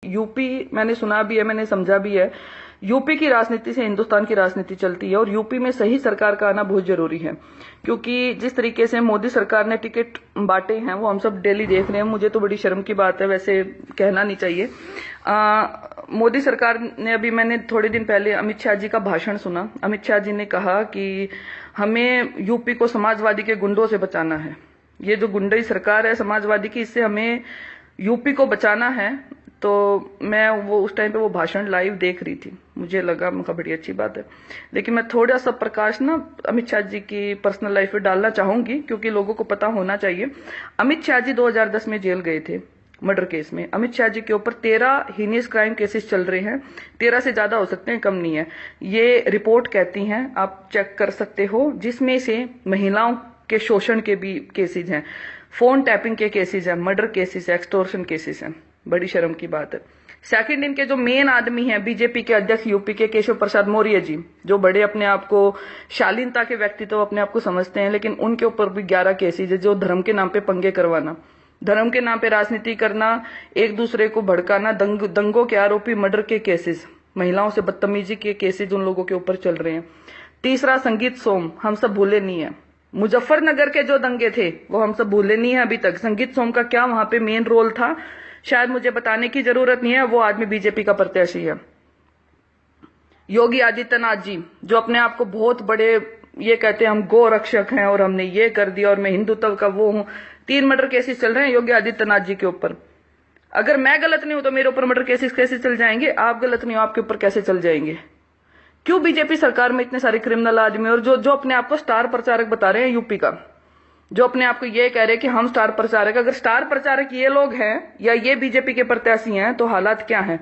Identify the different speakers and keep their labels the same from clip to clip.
Speaker 1: UP मैंने सुना भी है, मैंने समझा भी है, यूपी की राजनीति से हिंदुस्तान की राजनीति चलती है और यूपी में सही सरकार का आना बहुत जरूरी है। क्योंकि जिस तरीके से मोदी सरकार ने टिकट बांटे हैं वो हम सब डेली देख रहे हैं। मुझे तो बड़ी शर्म की बात है, वैसे कहना नहीं चाहिए। मोदी सरकार ने, अभी मैंने थोड़े दिन पहले अमित शाह जी का भाषण सुना। अमित शाह जी ने कहा कि हमें यूपी को समाजवादी के गुंडों से बचाना है। ये जो गुंडई सरकार है समाजवादी की, इससे हमें यूपी को बचाना है। तो मैं वो उस टाइम पे वो भाषण लाइव देख रही थी, मुझे लगा मुझे बड़ी अच्छी बात है। लेकिन मैं थोड़ा सा प्रकाश ना अमित शाह जी की पर्सनल लाइफ पे डालना चाहूंगी, क्योंकि लोगों को पता होना चाहिए। अमित शाह जी 2010 में जेल गए थे मर्डर केस में। अमित शाह जी के ऊपर 13 हीनियस क्राइम केसेस चल रहे हैं। 13 से ज्यादा हो सकते हैं, कम नहीं है। ये रिपोर्ट कहती है, आप चेक कर सकते हो, जिसमें से महिलाओं के शोषण के भी केसेज हैं, फोन टैपिंग के केसेज हैं, मर्डर केसेज, एक्सटोर्शन केसेज हैं। बड़ी शर्म की बात है। सेकंड, इनके जो मेन आदमी हैं बीजेपी के अध्यक्ष यूपी के केशव प्रसाद मौर्य जी, जो बड़े अपने आप को शालीनता के व्यक्ति तो अपने आप को समझते हैं, लेकिन उनके ऊपर भी 11 केसेज है। जो धर्म के नाम पे पंगे करवाना, धर्म के नाम पे राजनीति करना, एक दूसरे को भड़काना, दंगों के आरोपी, मर्डर के केसेस, महिलाओं से बदतमीजी के केसेज उन लोगों के ऊपर चल रहे हैं। तीसरा, संगीत सोम, हम सब भूले नहीं है। मुजफ्फरनगर के जो दंगे थे वो हम सब भूले नहीं है अभी तक। संगीत सोम का क्या वहां पे मेन रोल था, शायद मुझे बताने की जरूरत नहीं है। वो आदमी बीजेपी का प्रत्याशी है। योगी आदित्यनाथ जी, जो अपने आप को बहुत बड़े ये कहते हैं हम गौ रक्षक हैं और हमने ये कर दिया और मैं हिंदुत्व का वो हूं। 3 मर्डर केसेस चल रहे हैं योगी आदित्यनाथ जी के ऊपर। अगर मैं गलत नहीं हूं तो मेरे ऊपर मर्डर केसेस कैसे चल जाएंगे? आप गलत नहीं हो, आपके ऊपर कैसे चल जाएंगे? क्यों बीजेपी सरकार में इतने सारे क्रिमिनल आदमी और जो अपने आप को स्टार प्रचारक बता रहे हैं यूपी का, जो अपने आप को ये कह रहे हैं कि हम स्टार प्रचारक, अगर स्टार प्रचारक ये लोग हैं या ये बीजेपी के प्रत्याशी हैं तो हालात क्या हैं?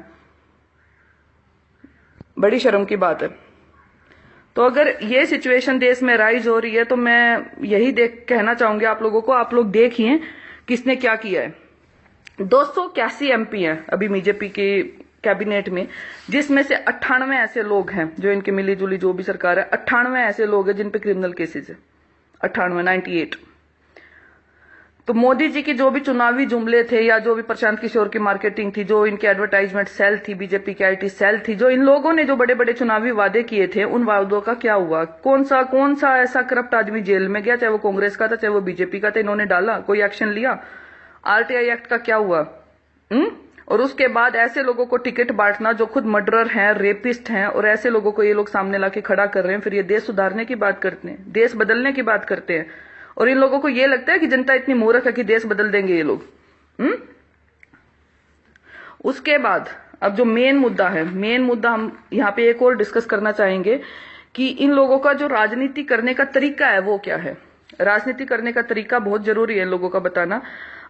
Speaker 1: बड़ी शर्म की बात है। तो अगर ये सिचुएशन देश में राइज हो रही है तो मैं यही कहना चाहूंगी आप लोगों को, आप लोग देखिए किसने क्या किया है। 281 एमपी हैं अभी बीजेपी के कैबिनेट में, जिसमें से 98 ऐसे लोग हैं जो इनकी मिली जुली जो भी सरकार है, 98 ऐसे लोग हैं जिन पे क्रिमिनल केसेस है। 98 तो मोदी जी की जो भी चुनावी जुमले थे या जो भी प्रशांत किशोर की मार्केटिंग थी, जो इनकी एडवर्टाइजमेंट सेल थी, बीजेपी की आईटी सेल थी, जो इन लोगों ने जो बड़े बड़े चुनावी वादे किए थे, उन वादों का क्या हुआ? कौन सा ऐसा करप्ट आदमी जेल में गया, चाहे वो कांग्रेस का था चाहे वो बीजेपी का था? इन्होंने डाला, कोई एक्शन लिया? आरटीआई एक्ट का क्या हुआ? और उसके बाद ऐसे लोगों को टिकट बांटना जो खुद मर्डरर हैं, रेपिस्ट हैं, और ऐसे लोगों को ये लोग सामने लाके खड़ा कर रहे हैं। फिर ये देश सुधारने की बात करते हैं, देश बदलने की बात करते हैं, और इन लोगों को ये लगता है कि जनता इतनी मूर्ख है कि देश बदल देंगे ये लोग। उसके बाद अब जो मेन मुद्दा है, मेन मुद्दा हम यहाँ पे एक और डिस्कस करना चाहेंगे कि इन लोगों का जो राजनीति करने का तरीका है वो क्या है। राजनीति करने का तरीका बहुत जरूरी है इन लोगों का बताना।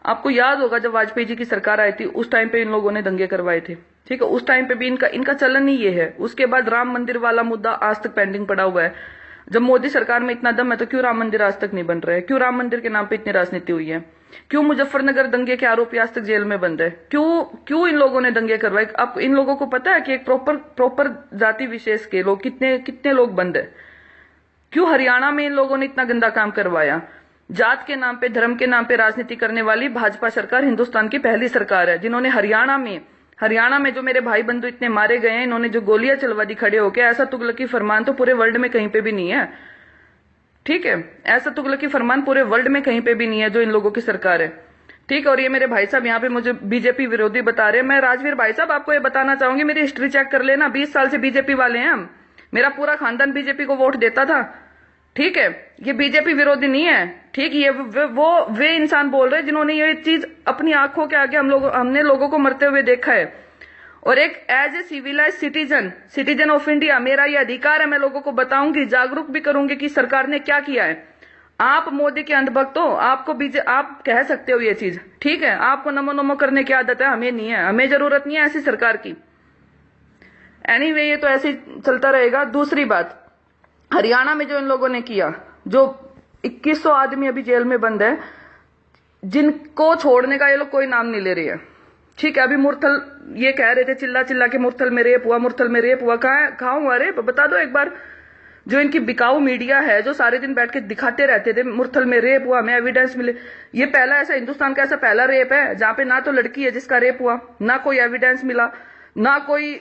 Speaker 1: आपको याद होगा जब वाजपेयी जी की सरकार आई थी, उस टाइम पे इन लोगों ने दंगे करवाए थे, ठीक है? उस टाइम पे भी इनका चलन ही ये है। उसके बाद राम मंदिर वाला मुद्दा आज तक पेंडिंग पड़ा हुआ है। जब मोदी सरकार में इतना दम है तो क्यों राम मंदिर आज तक नहीं बन रहा है? क्यों राम मंदिर के नाम पे इतनी राजनीति हुई है? क्यों मुजफ्फरनगर दंगे के आरोपी आज तक जेल में बंद है? क्यों इन लोगों ने दंगे करवाए? अब इन लोगों को पता है कि एक प्रॉपर जाति विशेष के लोग कितने लोग बंद है? क्यों हरियाणा में इन लोगों ने इतना गंदा काम करवाया? जात के नाम पे, धर्म के नाम पे राजनीति करने वाली भाजपा सरकार हिंदुस्तान की पहली सरकार है जिन्होंने हरियाणा में जो मेरे भाई बंधु इतने मारे गए हैं, इन्होंने जो गोलियां चलवा दी खड़े होके, ऐसा तुगलकी फरमान तो पूरे वर्ल्ड में कहीं पे भी नहीं है, ठीक है? ऐसा तुगलकी फरमान पूरे वर्ल्ड में कहीं पे भी नहीं है जो इन लोगों की सरकार है, ठीक है? और ये मेरे भाई साहब यहाँ पे मुझे बीजेपी विरोधी बता रहे हैं। मैं राजवीर भाई साहब आपको ये बताना चाहूंगी, मेरी हिस्ट्री चेक कर लेना। 20 साल से बीजेपी वाले हैं हम, मेरा पूरा खानदान बीजेपी को वोट देता था, ठीक है? ये बीजेपी विरोधी नहीं है, ठीक? ये वे इंसान बोल रहे हैं जिन्होंने ये चीज अपनी आंखों के आगे हमने लोगों को मरते हुए देखा है। और एक as a civilized citizen of India मेरा ये अधिकार है, मैं लोगों को बताऊंगी, जागरूक भी करूंगी कि सरकार ने क्या किया है। आप मोदी के अंधभक्त हो, आप कह सकते हो ये चीज, ठीक है? आपको नमो नमो करने की आदत है, हमें नहीं है, हमें जरूरत नहीं है ऐसी सरकार की। एनीवे, ये तो ऐसे ही चलता रहेगा। दूसरी बात, हरियाणा में जो इन लोगों ने किया, जो 2100 आदमी अभी जेल में बंद है, जिनको छोड़ने का ये लोग कोई नाम नहीं ले रहे हैं, ठीक है? अभी मुरथल ये कह रहे थे चिल्ला चिल्ला के, मुरथल में रेप हुआ, मुरथल में रेप हुआ। कहाँ हुआ रेप? बता दो एक बार। जो इनकी बिकाऊ मीडिया है, जो सारे दिन बैठ के दिखाते रहते थे मुरथल में रेप हुआ, हमें एविडेंस मिले। ये पहला ऐसा हिंदुस्तान का ऐसा पहला रेप है जहां पे ना तो लड़की है जिसका रेप हुआ, ना कोई एविडेंस मिला, ना कोई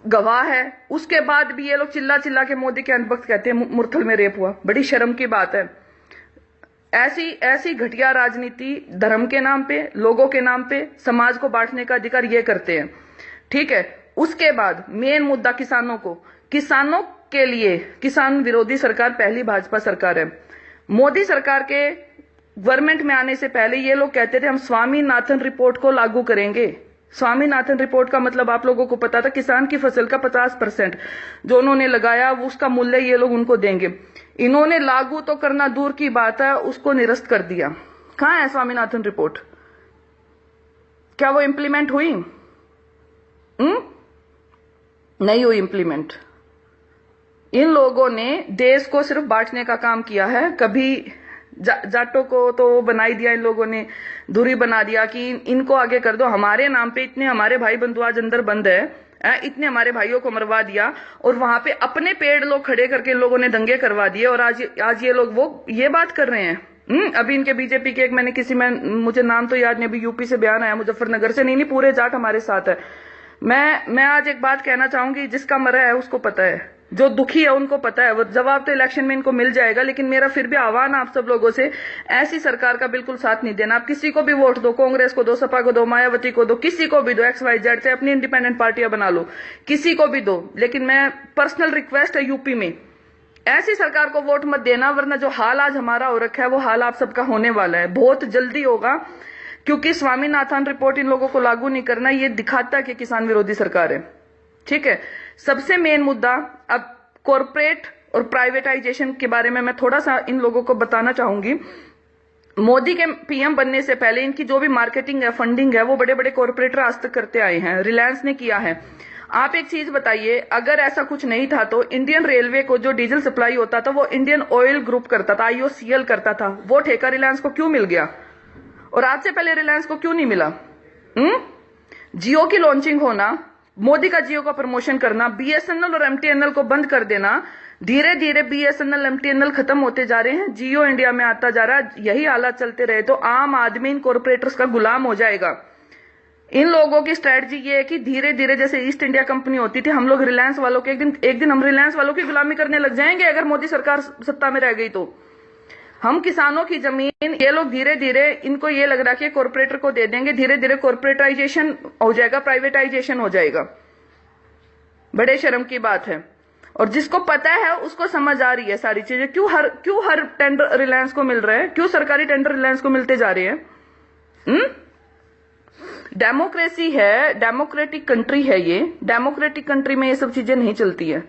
Speaker 1: गवाह है। उसके बाद भी ये लोग चिल्ला चिल्ला के मोदी के अंतभक्त कहते हैं मुरथल में रेप हुआ। बड़ी शर्म की बात है। ऐसी घटिया राजनीति धर्म के नाम पे, लोगों के नाम पे, समाज को बांटने का अधिकार ये करते हैं। ठीक है, उसके बाद मेन मुद्दा किसानों के लिए किसान विरोधी सरकार पहली भाजपा सरकार है। मोदी सरकार के गवर्नमेंट में आने से पहले ये लोग कहते थे हम स्वामीनाथन रिपोर्ट को लागू करेंगे। स्वामीनाथन रिपोर्ट का मतलब आप लोगों को पता था, किसान की फसल का 50% जो उन्होंने लगाया उसका मूल्य ये लोग उनको देंगे। इन्होंने लागू तो करना दूर की बात है, उसको निरस्त कर दिया। कहां है स्वामीनाथन रिपोर्ट? क्या वो इंप्लीमेंट हुई? नहीं हुई इंप्लीमेंट। इन लोगों ने देश को सिर्फ बांटने का काम किया है। कभी जाटों को तो बना ही दिया इन लोगों ने, दूरी बना दिया कि इनको आगे कर दो, हमारे नाम पे इतने हमारे भाई बंधु आज अंदर बंद है, इतने हमारे भाइयों को मरवा दिया, और वहां पे अपने पेड़ लोग खड़े करके इन लोगों ने दंगे करवा दिए। और आज ये लोग ये बात कर रहे हैं। अभी इनके बीजेपी के एक मुझे नाम तो याद नहीं, अभी यूपी से बयान आया मुजफ्फरनगर से, नहीं पूरे जाट हमारे साथ है। मैं आज एक बात कहना चाहूंगी, जिसका मरा है उसको पता है, जो दुखी है उनको पता है। वो जवाब तो इलेक्शन में इनको मिल जाएगा, लेकिन मेरा फिर भी आह्वान आप सब लोगों से, ऐसी सरकार का बिल्कुल साथ नहीं देना। आप किसी को भी वोट दो, कांग्रेस को दो, सपा को दो, मायावती को दो, किसी को भी दो, XYZ, चाहे अपनी इंडिपेंडेंट पार्टियां बना लो, किसी को भी दो, लेकिन मैं पर्सनल रिक्वेस्ट है यूपी में ऐसी सरकार को वोट मत देना, वरना जो हाल आज हमारा हो रखा है वो हाल आप सबका होने वाला है, बहुत जल्दी होगा। क्योंकि स्वामीनाथन रिपोर्ट इन लोगों को लागू नहीं करना, ये दिखाता है कि किसान विरोधी सरकार है। ठीक है, सबसे मेन मुद्दा अब कॉर्पोरेट और प्राइवेटाइजेशन के बारे में मैं थोड़ा सा इन लोगों को बताना चाहूंगी। मोदी के पीएम बनने से पहले इनकी जो भी मार्केटिंग है, फंडिंग है, वो बड़े बड़े कॉर्पोरेटर आज तक करते आए हैं। रिलायंस ने किया है। आप एक चीज बताइए, अगर ऐसा कुछ नहीं था तो इंडियन रेलवे को जो डीजल सप्लाई होता था वो इंडियन ऑयल ग्रुप करता था, IOCL करता था। वो ठेका रिलायंस को क्यों मिल गया और आज से पहले रिलायंस को क्यों नहीं मिला? जियो की लॉन्चिंग होना, मोदी का जियो का प्रमोशन करना, BSNL और MTNL को बंद कर देना, धीरे धीरे BSNL MTNL खत्म होते जा रहे हैं, जियो इंडिया में आता जा रहा है। यही हालात चलते रहे तो आम आदमी इन कॉर्पोरेटर्स का गुलाम हो जाएगा। इन लोगों की स्ट्रेटजी ये है कि धीरे धीरे, जैसे ईस्ट इंडिया कंपनी होती थी, हम लोग रिलायंस वालों के एक दिन हम रिलायंस वालों की गुलामी करने लग जाएंगे अगर मोदी सरकार सत्ता में रह गई तो। हम किसानों की जमीन ये लोग धीरे धीरे, इनको ये लग रहा है कि कॉर्पोरेटर को दे देंगे, धीरे धीरे कॉर्पोरेटाइजेशन हो जाएगा, प्राइवेटाइजेशन हो जाएगा। बड़े शर्म की बात है। और जिसको पता है उसको समझ आ रही है सारी चीजें। क्यों हर टेंडर रिलायंस को मिल रहा है? क्यों सरकारी टेंडर रिलायंस को मिलते जा रहे हैं? डेमोक्रेसी है, डेमोक्रेटिक कंट्री है ये। डेमोक्रेटिक कंट्री में ये सब चीजें नहीं चलती है।